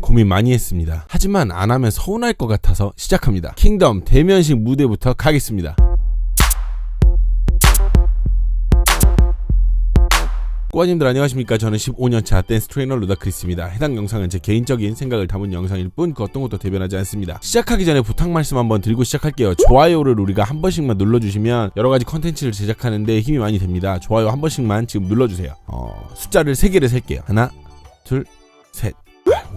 고민 많이 했습니다. 하지만 안 하면 서운할 것 같아서 시작합니다. 킹덤 대면식 무대부터 가겠습니다. 꼬아님들 안녕하십니까. 저는 15년차 댄스 트레이너 루다크리스입니다. 해당 영상은 제 개인적인 생각을 담은 영상일 뿐 그 어떤 것도 대변하지 않습니다. 시작하기 전에 부탁 말씀 한번 드리고 시작할게요. 좋아요를 우리가 한 번씩만 눌러주시면 여러가지 컨텐츠를 제작하는데 힘이 많이 됩니다. 좋아요 한 번씩만 지금 눌러주세요. 숫자를 3개를 셀게요. 하나, 둘, 셋.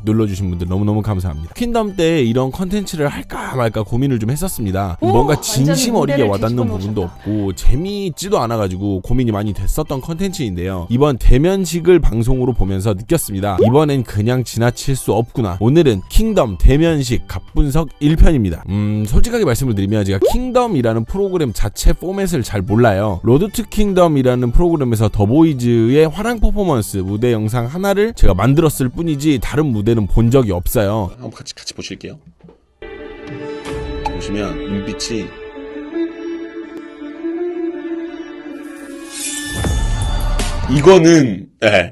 눌러주신 분들 너무너무 감사합니다. 퀸덤 때 이런 컨텐츠를 할까 말까 고민을 좀 했었습니다. 뭔가 진심 어리게 와닿는 부분도 없고 재미있지도 않아가지고 고민이 많이 됐었던 컨텐츠인데요. 이번 대면식을 방송으로 보면서 느꼈습니다. 이번엔 그냥 지나칠 수 없구나. 오늘은 킹덤 대면식 갑분석 1편입니다. 솔직하게 말씀을 드리면 제가 킹덤이라는 프로그램 자체 포맷을 잘 몰라요. 로드 투 킹덤이라는 프로그램에서 더보이즈의 화랑 퍼포먼스 무대 영상 하나를 제가 만들었을 뿐이지 다른 무대는 본 적이 없어요. 한번 같이 보실게요. 보시면 눈빛이 이거는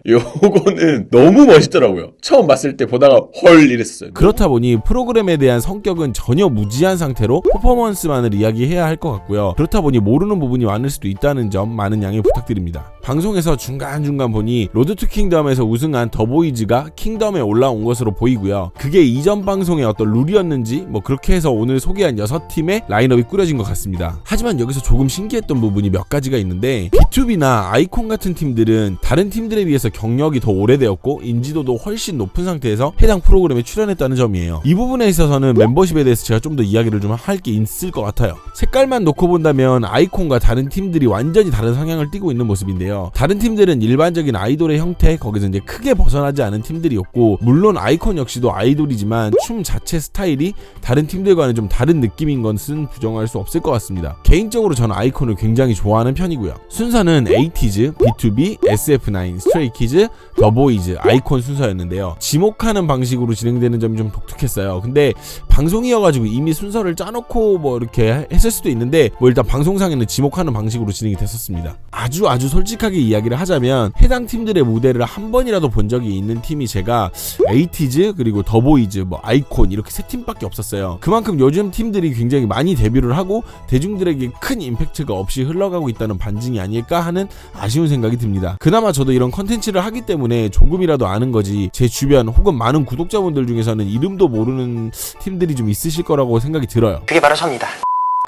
요거는 너무 멋있더라고요. 처음 봤을 때 보다가 헐 이랬어요. 그렇다 보니 프로그램에 대한 성격은 전혀 무지한 상태로 퍼포먼스만을 이야기해야 할 것 같고요. 그렇다 보니 모르는 부분이 많을 수도 있다는 점 많은 양해 부탁드립니다. 방송에서 중간중간 보니 로드 투 킹덤에서 우승한 더보이즈가 킹덤에 올라온 것으로 보이고요. 그게 이전 방송의 어떤 룰이었는지 뭐 그렇게 해서 오늘 소개한 6팀의 라인업이 꾸려진 것 같습니다. 하지만 여기서 조금 신기했던 부분이 몇 가지가 있는데 B2B나 아이콘 같은 팀들은 다른 팀들에 비해서 경력이 더 오래되었고 인지도도 훨씬 높은 상태에서 해당 프로그램에 출연했다는 점이에요. 이 부분에 있어서는 멤버십에 대해서 제가 좀 더 이야기를 좀 할 게 있을 것 같아요. 색깔만 놓고 본다면 아이콘과 다른 팀들이 완전히 다른 성향을 띠고 있는 모습인데요. 다른 팀들은 일반적인 아이돌의 형태, 거기서 이제 크게 벗어나지 않은 팀들이었고, 물론 아이콘 역시도 아이돌이지만 춤 자체 스타일이 다른 팀들과는 좀 다른 느낌인 것은 부정할 수 없을 것 같습니다. 개인적으로 저는 아이콘을 굉장히 좋아하는 편이고요. 순서는 에이티즈, B2B, SF9, 스트레이키즈, 더보이즈, 아이콘 순서였는데요. 지목하는 방식으로 진행되는 점이 좀 독특했어요. 근데 방송이어가지고 이미 순서를 짜놓고 뭐 이렇게 했을 수도 있는데 뭐 일단 방송상에는 지목하는 방식으로 진행이 됐었습니다. 아주 솔직하게 이야기를 하자면 해당 팀들의 무대를 한 번이라도 본 적이 있는 팀이 제가 에이티즈 그리고 더보이즈 뭐 아이콘 이렇게 3팀밖에 없었어요. 그만큼 요즘 팀들이 굉장히 많이 데뷔를 하고 대중들에게 큰 임팩트가 없이 흘러가고 있다는 반증이 아닐까 하는 아쉬운 생각이 듭니다. 그나마 저도 이런 컨텐츠를 하기 때문에 조금이라도 아는 거지 제 주변 혹은 많은 구독자분들 중에서는 이름도 모르는 팀들이 좀 있으실 거라고 생각이 들어요. 그게 바로 접니다.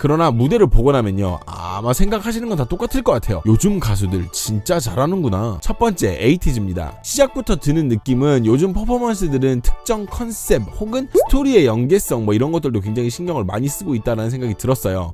그러나 무대를 보고 나면요, 아마 생각하시는 건 다 똑같을 것 같아요. 요즘 가수들 진짜 잘하는구나. 첫 번째, 에이티즈입니다. 시작부터 드는 느낌은 요즘 퍼포먼스들은 특정 컨셉 혹은 스토리의 연계성 뭐 이런 것들도 굉장히 신경을 많이 쓰고 있다는 생각이 들었어요.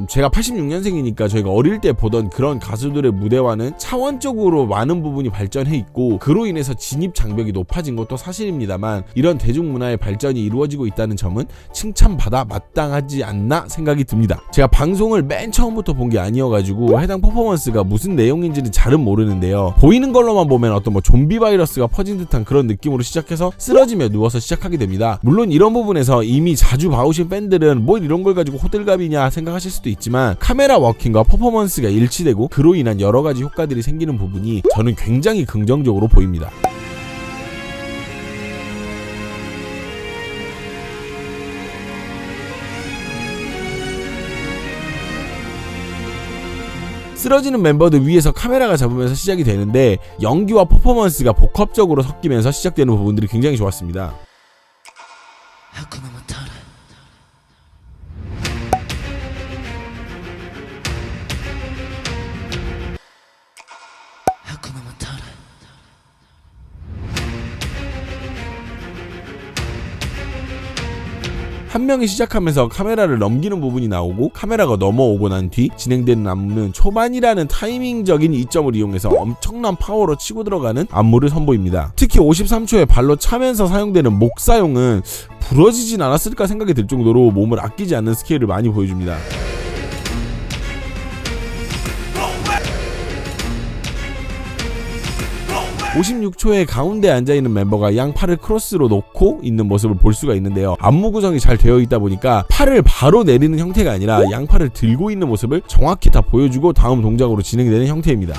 제가 86년생이니까 저희가 어릴 때 보던 그런 가수들의 무대와는 차원적으로 많은 부분이 발전해 있고 그로 인해서 진입 장벽이 높아진 것도 사실입니다만 이런 대중문화의 발전이 이루어지고 있다는 점은 칭찬받아 마땅하지 않나 생각이 듭니다. 제가 방송을 맨 처음부터 본 게 아니어가지고 해당 퍼포먼스가 무슨 내용인지는 잘은 모르는데요. 보이는 걸로만 보면 어떤 뭐 좀비 바이러스가 퍼진 듯한 그런 느낌으로 시작해서 쓰러지며 누워서 시작하게 됩니다. 물론 이런 부분에서 이미 자주 봐오신 팬들은 뭘 이런 걸 가지고 호들갑이냐 생각하실 수도 있지만 카메라 워킹과 퍼포먼스가 일치되고 그로 인한 여러가지 효과들이 생기는 부분이 저는 굉장히 긍정적으로 보입니다. 쓰러지는 멤버들 위에서 카메라가 잡으면서 시작이 되는데 연기와 퍼포먼스가 복합적으로 섞이면서 시작되는 부분들이 굉장히 좋았습니다. 한 명이 시작하면서 카메라를 넘기는 부분이 나오고 카메라가 넘어오고 난 뒤 진행되는 안무는 초반이라는 타이밍적인 이점을 이용해서 엄청난 파워로 치고 들어가는 안무를 선보입니다. 특히 53초에 발로 차면서 사용되는 목 사용은 부러지진 않았을까 생각이 들 정도로 몸을 아끼지 않는 스케일을 많이 보여줍니다. 56초에 가운데 앉아있는 멤버가 양 팔을 크로스로 놓고 있는 모습을 볼 수가 있는데요. 안무 구성이 잘 되어 있다 보니까 팔을 바로 내리는 형태가 아니라 양팔을 들고 있는 모습을 정확히 다 보여주고 다음 동작으로 진행되는 형태입니다.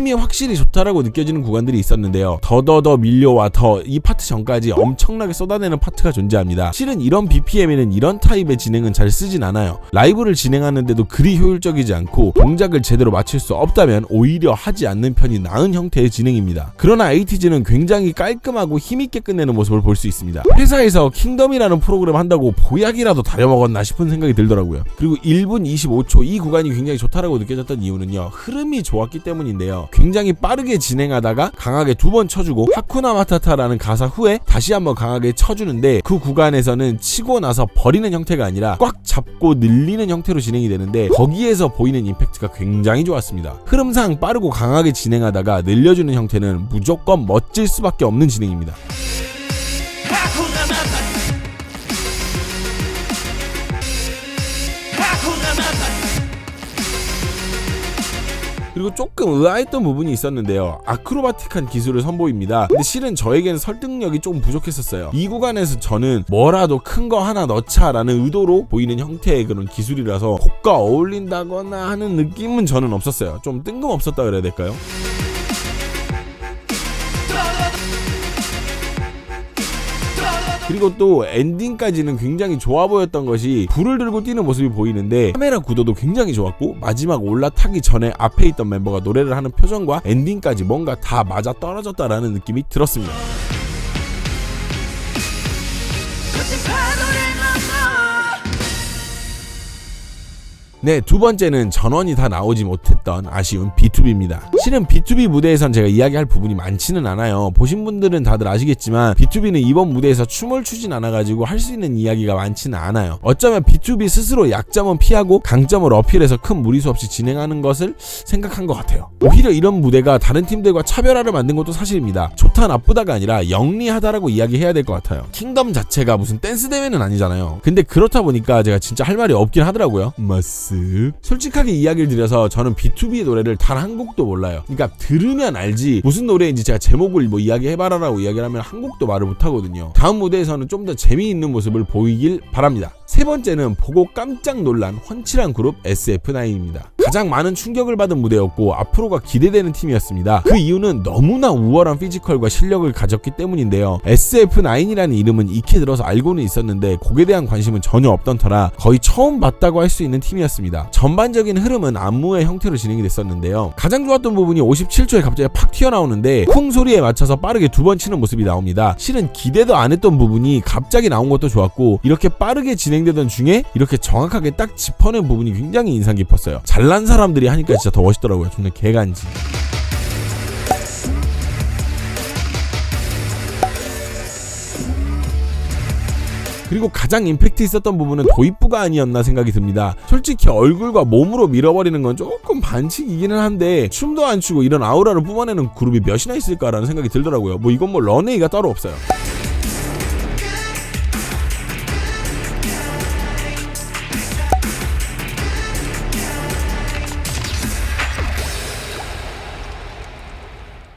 흐름이 확실히 좋다라고 느껴지는 구간들이 있었는데요. 더더더 밀려와 더 이 파트 전까지 엄청나게 쏟아내는 파트가 존재합니다. 실은 이런 BPM에는 이런 타입의 진행은 잘 쓰진 않아요. 라이브를 진행하는데도 그리 효율적이지 않고 동작을 제대로 맞출 수 없다면 오히려 하지 않는 편이 나은 형태의 진행입니다. 그러나 에이티즈는 굉장히 깔끔하고 힘있게 끝내는 모습을 볼 수 있습니다. 회사에서 킹덤이라는 프로그램 한다고 보약이라도 다려먹었나 싶은 생각이 들더라고요. 그리고 1분 25초 이 구간이 굉장히 좋다라고 느껴졌던 이유는요, 흐름이 좋았기 때문인데요. 굉장히 빠르게 진행하다가 강하게 두 번 쳐주고 하쿠나 마타타라는 가사 후에 다시 한번 강하게 쳐주는데, 그 구간에서는 치고 나서 버리는 형태가 아니라 꽉 잡고 늘리는 형태로 진행이 되는데 거기에서 보이는 임팩트가 굉장히 좋았습니다. 흐름상 빠르고 강하게 진행하다가 늘려주는 형태는 무조건 멋질 수밖에 없는 진행입니다. 그리고 조금 의아했던 부분이 있었는데요. 아크로바틱한 기술을 선보입니다. 근데 실은 저에게는 설득력이 조금 부족했었어요. 이 구간에서 저는 뭐라도 큰 거 하나 넣자라는 의도로 보이는 형태의 그런 기술이라서 곡과 어울린다거나 하는 느낌은 저는 없었어요. 좀 뜬금없었다 그래야 될까요? 그리고 또 엔딩까지는 굉장히 좋아 보였던 것이 불을 들고 뛰는 모습이 보이는데 카메라 구도도 굉장히 좋았고, 마지막 올라타기 전에 앞에 있던 멤버가 노래를 하는 표정과 엔딩까지 뭔가 다 맞아 떨어졌다라는 느낌이 들었습니다. 네, 두 번째는 전원이 다 나오지 못했던 아쉬운 B2B입니다. 실은 B2B 무대에선 제가 이야기할 부분이 많지는 않아요. 보신 분들은 다들 아시겠지만 B2B는 이번 무대에서 춤을 추진 않아가지고 할 수 있는 이야기가 많지는 않아요. 어쩌면 B2B 스스로 약점은 피하고 강점을 어필해서 큰 무리수 없이 진행하는 것을 생각한 것 같아요. 오히려 이런 무대가 다른 팀들과 차별화를 만든 것도 사실입니다. 좋다 나쁘다가 아니라 영리하다라고 이야기해야 될 것 같아요. 킹덤 자체가 무슨 댄스 대회는 아니잖아요. 근데 그렇다 보니까 제가 진짜 할 말이 없긴 하더라고요. 솔직하게 이야기를 드려서 저는 B2B의 노래를 단 한 곡도 몰라요. 그러니까 들으면 알지 무슨 노래인지 제가 제목을 뭐 이야기해봐라라고 이야기를 하면 한 곡도 말을 못하거든요. 다음 무대에서는 좀 더 재미있는 모습을 보이길 바랍니다. 세 번째는 보고 깜짝 놀란 훤칠한 그룹 SF9입니다. 가장 많은 충격을 받은 무대였고 앞으로가 기대되는 팀이었습니다. 그 이유는 너무나 우월한 피지컬과 실력을 가졌기 때문인데요. SF9이라는 이름은 익히 들어서 알고는 있었는데 곡에 대한 관심은 전혀 없던 터라 거의 처음 봤다고 할 수 있는 팀이었습니다. 전반적인 흐름은 안무의 형태로 진행이 됐었는데요. 가장 좋았던 부분이 57초에 갑자기 팍 튀어나오는데 쿵 소리에 맞춰서 빠르게 두 번 치는 모습이 나옵니다. 실은 기대도 안 했던 부분이 갑자기 나온 것도 좋았고, 이렇게 빠르게 진행되던 중에 이렇게 정확하게 딱 짚어낸 부분이 굉장히 인상 깊었어요. 잘난 사람들이 하니까 진짜 더 멋있더라고요. 존나 개간지. 그리고 가장 임팩트 있었던 부분은 도입부가 아니었나 생각이 듭니다. 솔직히 얼굴과 몸으로 밀어버리는 건 조금 반칙이기는 한데 춤도 안 추고 이런 아우라를 뿜어내는 그룹이 몇이나 있을까라는 생각이 들더라고요. 뭐 이건 뭐 런웨이가 따로 없어요.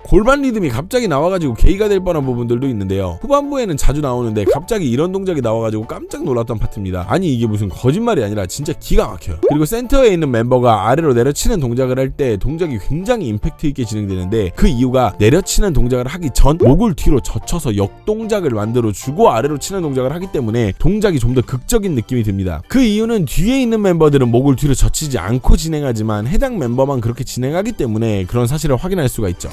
골반 리듬이 갑자기 나와가지고 게이가 될 뻔한 부분들도 있는데요. 후반부에는 자주 나오는데 갑자기 이런 동작이 나와가지고 깜짝 놀랐던 파트입니다. 아니 이게 무슨 거짓말이 아니라 진짜 기가 막혀요. 그리고 센터에 있는 멤버가 아래로 내려치는 동작을 할 때 동작이 굉장히 임팩트 있게 진행되는데, 그 이유가 내려치는 동작을 하기 전 목을 뒤로 젖혀서 역동작을 만들어주고 아래로 치는 동작을 하기 때문에 동작이 좀 더 극적인 느낌이 듭니다. 그 이유는 뒤에 있는 멤버들은 목을 뒤로 젖히지 않고 진행하지만 해당 멤버만 그렇게 진행하기 때문에 그런 사실을 확인할 수가 있죠.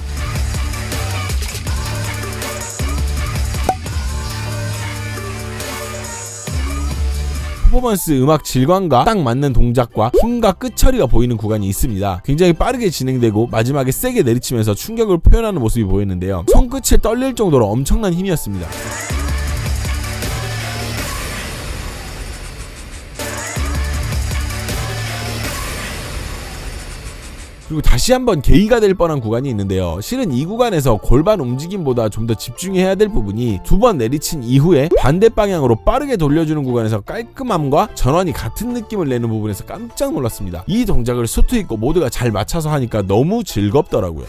퍼포먼스 음악 질감과 딱 맞는 동작과 힘과 끝처리가 보이는 구간이 있습니다. 굉장히 빠르게 진행되고 마지막에 세게 내리치면서 충격을 표현하는 모습이 보이는데요. 손끝에 떨릴 정도로 엄청난 힘이었습니다. 그리고 다시 한번 게이가 될 뻔한 구간이 있는데요. 실은 이 구간에서 골반 움직임보다 좀 더 집중해야 될 부분이 두 번 내리친 이후에 반대 방향으로 빠르게 돌려주는 구간에서 깔끔함과 전원이 같은 느낌을 내는 부분에서 깜짝 놀랐습니다. 이 동작을 수트 있고 모두가 잘 맞춰서 하니까 너무 즐겁더라고요.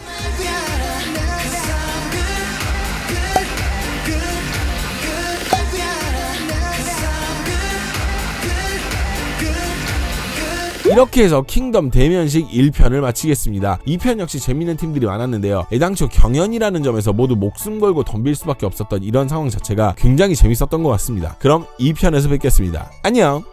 이렇게 해서 킹덤 대면식 1편을 마치겠습니다. 2편 역시 재밌는 팀들이 많았는데요. 애당초 경연이라는 점에서 모두 목숨 걸고 덤빌 수밖에 없었던 이런 상황 자체가 굉장히 재밌었던 것 같습니다. 그럼 2편에서 뵙겠습니다. 안녕.